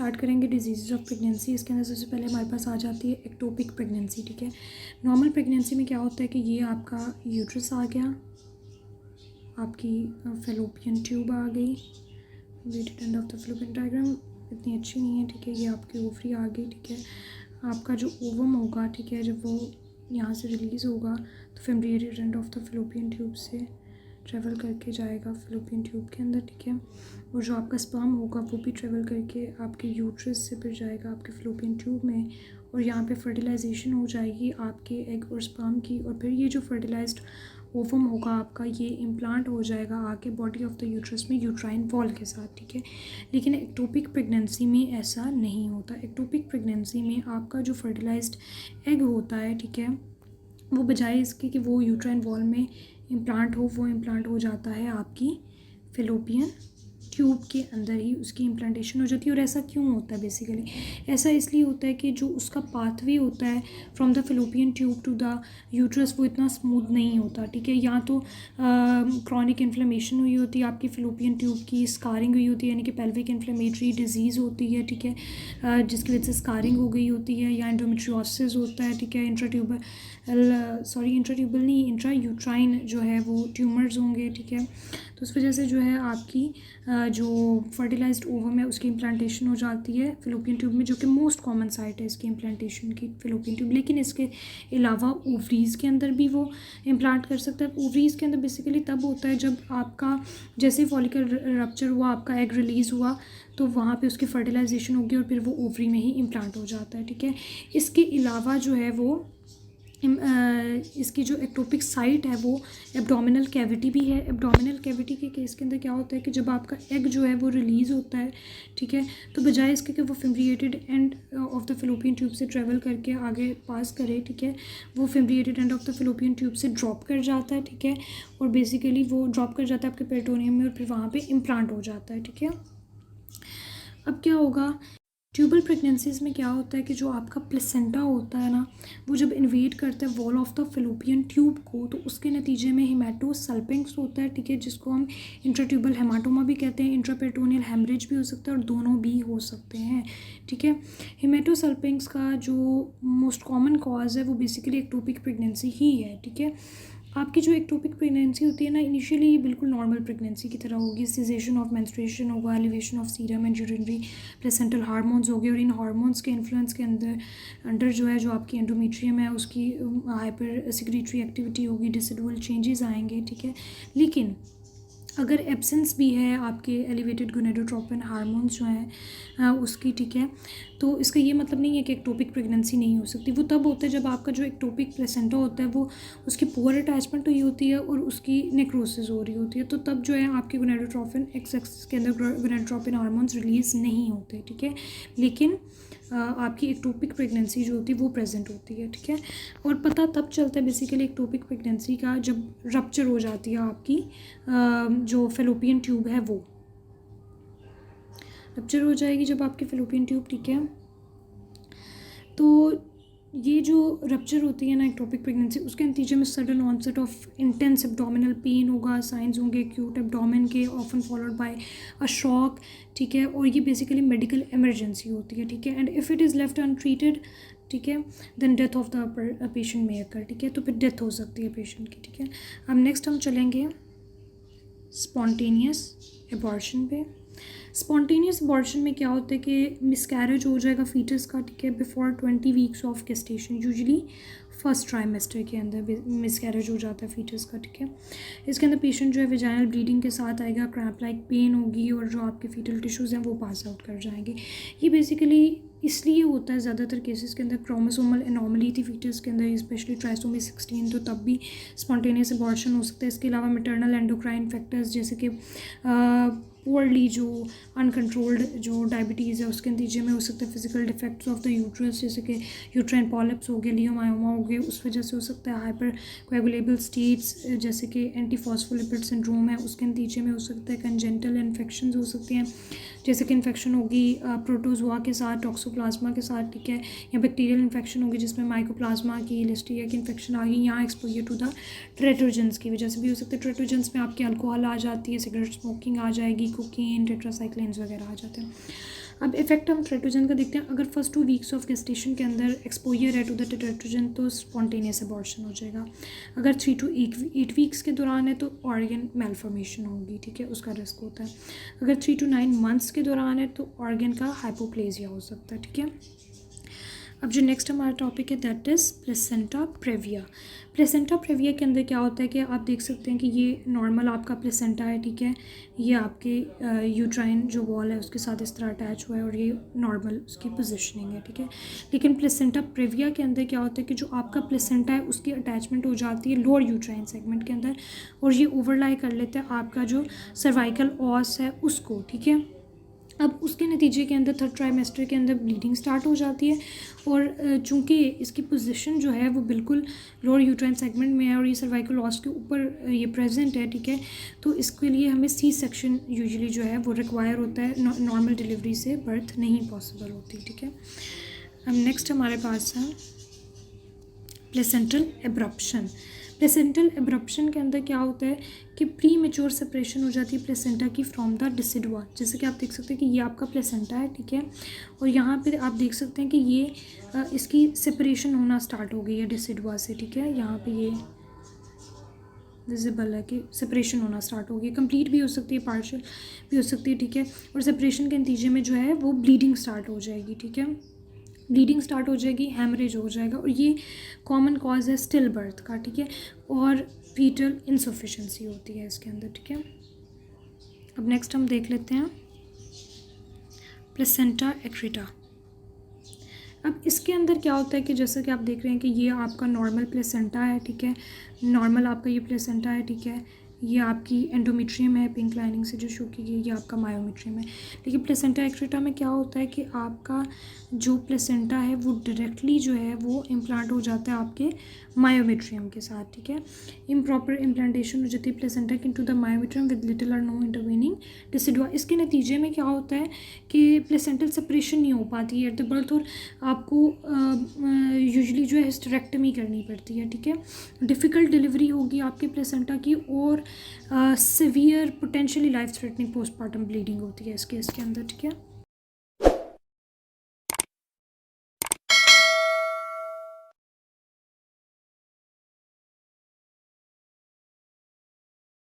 Start करेंगे disease of pregnancy. इसके अंदर सबसे पहले हमारे पास आ जाती है एक्टोपिक प्रेगनेंसी। ठीक है, नॉर्मल प्रेगनेंसी में क्या होता है कि ये आपका यूट्रस आ गया, आपकी फेलोपियन ट्यूब आ गई, weighted end of the fallopian diagram इतनी अच्छी नहीं है। ठीक है, ये आपकी ओवरी आ गई। ठीक है, आपका जो ओवम होगा, ठीक है, जब वो यहाँ से रिलीज़ होगा तो fimbriated end of the fallopian tube से ट्रैवल करके जाएगा फेलोपियन ट्यूब के अंदर। ठीक है, और जो आपका स्पर्म होगा वो भी ट्रैवल करके आपके यूट्रस से फिर जाएगा आपके फेलोपियन ट्यूब में, और यहाँ पे फर्टिलाइजेशन हो जाएगी आपके एग और स्पर्म की, और फिर ये जो फर्टिलाइज्ड ओवम होगा आपका, ये इम्प्लांट हो जाएगा आके बॉडी ऑफ द यूट्रस में यूट्राइन वॉल के साथ। ठीक है, लेकिन एक्टोपिक प्रेगनेंसी में ऐसा नहीं होता। एक्टोपिक प्रेगनेंसी में आपका जो फर्टिलाइज्ड एग होता है, ठीक है, वो बजाय इसके कि वो यूट्राइन वॉल में इम्प्लांट हो, वो इम्प्लांट हो जाता है आपकी फेलोपियन ट्यूब के अंदर ही उसकी इम्प्लांटेशन हो जाती है। और ऐसा क्यों होता है? बेसिकली ऐसा इसलिए होता है कि जो उसका पाथवे होता है from the fallopian tube to the uterus वो इतना स्मूथ नहीं होता। ठीक है, या तो क्रॉनिक इन्फ्लेमेशन हुई होती है आपकी फेलोपियन ट्यूब की, स्कारिंग हुई होती है, यानी कि पेल्विक इन्फ्लेमेटरी डिजीज़ होती है। ठीक है, जिसकी वजह से स्कारिंग हो गई होती है, या एंडोमेट्रियोसिस होता है। ठीक है, इंट्राट्यूबल नहीं, इंट्रा यूट्राइन जो है वो ट्यूमर्स होंगे। ठीक है, तो उस वजह से जो है आपकी जो फर्टिलाइज्ड ओवम है उसकी इम्प्लांटेशन हो जाती है फेलोपियन ट्यूब में, जो कि मोस्ट कॉमन साइट है इसकी इम्प्लांटेशन की, फेलोपियन ट्यूब। लेकिन इसके अलावा ओवरीज़ के अंदर भी वो इम्प्लांट कर सकता है। ओवरीज़ के अंदर बेसिकली तब होता है जब आपका जैसे फॉलिकल रप्चर हुआ, आपका एग रिलीज़ हुआ, तो वहाँ पे उसकी फर्टिलाइजेशन होगी और फिर वो ओवरी में ही इम्प्लांट हो जाता है। ठीक है, इसके अलावा जो है वो इसकी जो एक्टोपिक साइट है वो एब्डोमिनल कैविटी भी है। एब्डोमिनल कैविटी के केस के अंदर क्या होता है कि जब आपका एग जो है वो रिलीज़ होता है, ठीक है, तो बजाय इसके कि वो fimbriated end of the fallopian tube से ट्रेवल करके आगे पास करे, ठीक है, वो fimbriated end of the fallopian tube से ड्रॉप कर जाता है। ठीक है, और बेसिकली वो ड्रॉप कर जाता है आपके पेरिटोनियम में और फिर वहाँ पर इम्प्लांट हो जाता है। ठीक है, अब क्या होगा, ट्यूबल प्रेगनेंसीज में क्या होता है कि जो आपका प्लेसेंटा होता है ना, वो जब इन्वेड करता है wall of the fallopian tube को, तो उसके नतीजे में हेमाटोसल्पिंक्स होता है। ठीक है, जिसको हम इंट्राट्यूबल हेमाटोमा भी कहते हैं, इंट्रापेरिटोनियल हेमरेज भी हो सकता है, और दोनों भी हो सकते हैं। ठीक है, हेमाटोसल्पिंक्स का जो मोस्ट कॉमन कॉज है वो बेसिकली एक्टोपिक प्रेगनेंसी ही है। ठीक है, आपकी जो एक्टोपिक प्रेगनेंसी होती है ना, इनिशियली ये बिल्कुल नॉर्मल प्रेगनेंसी की तरह होगी। सीजेशन ऑफ मेंस्ट्रुएशन होगा, elevation of serum and urinary placental hormones होंगे, और इन हार्मोन्स के इन्फ्लुएंस के अंडर जो है, जो आपकी एंडोमेट्रियम है उसकी हाइपर सिक्रेटरी एक्टिविटी होगी, डिसिडुअल चेंजेस आएंगे। ठीक है, लेकिन अगर एब्सेंस भी है आपके एलिवेटेड गोनेडोट्रोपिन हार्मोन्स जो हैं उसकी, ठीक है, तो इसका ये मतलब नहीं है कि एक्टोपिक प्रेगनेंसी नहीं हो सकती। वो तब होता है जब आपका जो एक्टोपिक प्लेसेंटा होता है वो उसकी पुअर अटैचमेंट हुई होती है और उसकी नेक्रोसिस हो रही होती है, तो तब जो है आपके गोनेडोट्रोपिन एक्स एक्सिस के अंदर गोनेडोट्रोपिन हार्मोन्स रिलीज़ नहीं होते। ठीक है, लेकिन आपकी एक्टोपिक प्रेगनेंसी जो होती है वो प्रेजेंट होती है। ठीक है, और पता तब चलता है बेसिकली एक्टोपिक प्रेगनेंसी का जब रप्चर हो जाती है आपकी जो फेलोपियन ट्यूब है, वो रप्चर हो जाएगी जब आपकी फेलोपियन ट्यूब। ठीक है, तो ये जो रप्चर होती है ना एक्टोपिक प्रेगनेंसी, उसके नतीजे में sudden onset of intense abdominal pain होगा, साइंस होंगे एक्यूट एब्डोमेन के, often followed by a shock. ठीक है, और ये बेसिकली मेडिकल इमरजेंसी होती है। ठीक है, and if it is left untreated, ठीक है, then death of the patient may occur. ठीक है, तो फिर डेथ हो सकती है पेशेंट की। ठीक है, अब नेक्स्ट हम चलेंगे स्पॉन्टेनियस एबॉर्शन पे। स्पॉन्टेनियस अबॉर्शन में क्या होता है कि मिसकैरेज हो जाएगा फीटस का। ठीक है, before 20 weeks of gestation, usually first trimester के अंदर मिसकैरेज हो जाता है फीटस का। ठीक है, इसके अंदर पेशेंट जो है वेजाइनल ब्लीडिंग के साथ आएगा, क्रैम्प लाइक पेन होगी, और जो आपके फीटल टिश्यूज़ हैं वो पास आउट कर जाएंगे। ये बेसिकली इसलिए होता है ज़्यादातर केसेस के अंदर, क्रोमोसोमल एनॉमली थी फीटस के अंदर, स्पेशली ट्राइसोमी 16, तो तब भी स्पॉन्टेनियस अबॉर्शन हो सकता है। इसके अलावा मैटरनल एंडोक्राइन फैक्टर्स जैसे कि पुअरली जो अनकंट्रोल्ड जो डायबिटीज़ है उसके नतीजे में हो सकता है। Physical defects of the uterus जैसे कि यूट्राइन पॉलिप्स हो गए, लियोमायोमा हो गए, उस वजह से हो सकता है। हाइपर कोएगुलेबल स्टेट्स जैसे कि एंटीफॉस्फोलिपिड सिंड्रोम है, उसके नतीजे में हो सकता है। कंजेंटल इन्फेक्शन हो सकती हैं, जैसे कि इन्फेक्शन होगी प्रोटोजोआ के साथ, टॉक्सोप्लाज्मा के साथ। ठीक है, या बैक्टीरियल इन्फेक्शन होगी जिसमें माइकोप्लाज्मा की, लिस्टिया की इन्फेक्शन आ गई, यहाँ एक्सपोजर टू द ट्रेटोजेंस की वजह से भी हो सकता है। ट्रेटोजेंस में आपकी अल्कोहल आ जाती है, सिगरेट स्मोकिंग आ जाएगी, कोकीन, टेट्रासाइक्लिन्स वगैरह आ जाते हैं। अब इफेक्ट हम टेट्राट्रोजन का देखते हैं। अगर फर्स्ट 2 वीक्स ऑफ गेस्टेशन के अंदर एक्सपोजर है टू द टेट्राट्रोजन तो स्पॉन्टेनियस अबॉर्शन हो जाएगा। अगर 3 to 8 वीक्स के दौरान है तो ऑर्गन मेलफॉर्मेशन होगी, ठीक है, उसका रिस्क होता है। अगर 3 to 9 मंथ्स के दौरान है तो ऑर्गन का हाइपोप्लेजिया हो सकता है, ठीक है। अब जो नेक्स्ट हमारा टॉपिक है that is placenta praevia. Placenta praevia के अंदर क्या होता है कि आप देख सकते हैं कि ये नॉर्मल आपका प्लेसेंटा है, ठीक है, ये आपके यूट्राइन जो वॉल है उसके साथ इस तरह अटैच हुआ है और ये नॉर्मल उसकी पोजीशनिंग है, ठीक है। लेकिन प्लेसेंटा प्रेविया के अंदर क्या होता है कि जो आपका प्लेसेंटा है उसकी अटैचमेंट हो जाती है लोअर यूट्राइन सेगमेंट के अंदर और ये ओवरलाई कर लेते हैं आपका जो सर्वाइकल ऑस है उसको, ठीक है। अब उसके नतीजे के अंदर 3rd ट्राइमेस्टर के अंदर ब्लीडिंग स्टार्ट हो जाती है और चूंकि इसकी पोजीशन जो है वो बिल्कुल लोअर यूट्राइन सेगमेंट में है और ये सर्वाइकल ऑस के ऊपर ये प्रेजेंट है, ठीक है, तो इसके लिए हमें सी सेक्शन यूजुअली जो है वो रिक्वायर होता है। नॉर्मल डिलीवरी से बर्थ नहीं पॉसिबल होती, ठीक है। अब नेक्स्ट हमारे पास है प्लेसेंटल एब्रप्शन। प्लेसेंटल एब्रप्शन के अंदर क्या होता है कि प्री मेच्योर सेपरेशन हो जाती है प्लेसेंटा की फ्रॉम द डिसिडुआ। जैसे कि आप देख सकते हैं कि ये आपका प्लेसेंटा है, ठीक है, और यहाँ पे आप देख सकते हैं कि ये इसकी सेपरेशन होना स्टार्ट हो गई है डिसिडुआ से, ठीक है। यहाँ पे ये विजिबल है कि सेपरेशन होना स्टार्ट हो गई, कंप्लीट भी हो सकती है, पार्शियल भी हो सकती है, ठीक है। और सेपरेशन के नतीजे में जो है वो ब्लीडिंग स्टार्ट हो जाएगी, ठीक है, ब्लीडिंग स्टार्ट हो जाएगी, हेमरेज हो जाएगा और ये कॉमन कॉज है स्टिल बर्थ का, ठीक है, और फीटल इंसफिशेंसी होती है इसके अंदर, ठीक है। अब नेक्स्ट हम देख लेते हैं प्लेसेंटा एक्रेटा। अब इसके अंदर क्या होता है कि जैसा कि आप देख रहे हैं कि ये आपका नॉर्मल प्लेसेंटा है, ठीक है, नॉर्मल आपका ये प्लेसेंटा है, ठीक है, ये आपकी एंडोमेट्रियम है पिंक लाइनिंग से जो शो की गई, ये आपका मायोमेट्रियम है। लेकिन प्लेसेंटा एक्रेटा में क्या होता है कि आपका जो प्लेसेंटा है वो डायरेक्टली जो है वो इम्प्लांट हो जाता है आपके मायोमेट्रियम के साथ, ठीक है। इम्प्रॉपर इम्प्लांटेशन हो जाती है placenta into the myometrium with little और नो इंटरवेनिंग डिसिडुआ। इसके नतीजे में क्या होता है कि प्लेसेंटल सेपरेशन नहीं हो पाती है एट द बर्थ और आपको यूजुअली जो है हिस्टेरेक्टमी करनी पड़ती है, ठीक है। डिफ़िकल्ट डिलीवरी होगी आपके प्लेसेंटा की और severe potentially life threatening postmortem bleeding होती है इस केस के अंदर, ठीक है।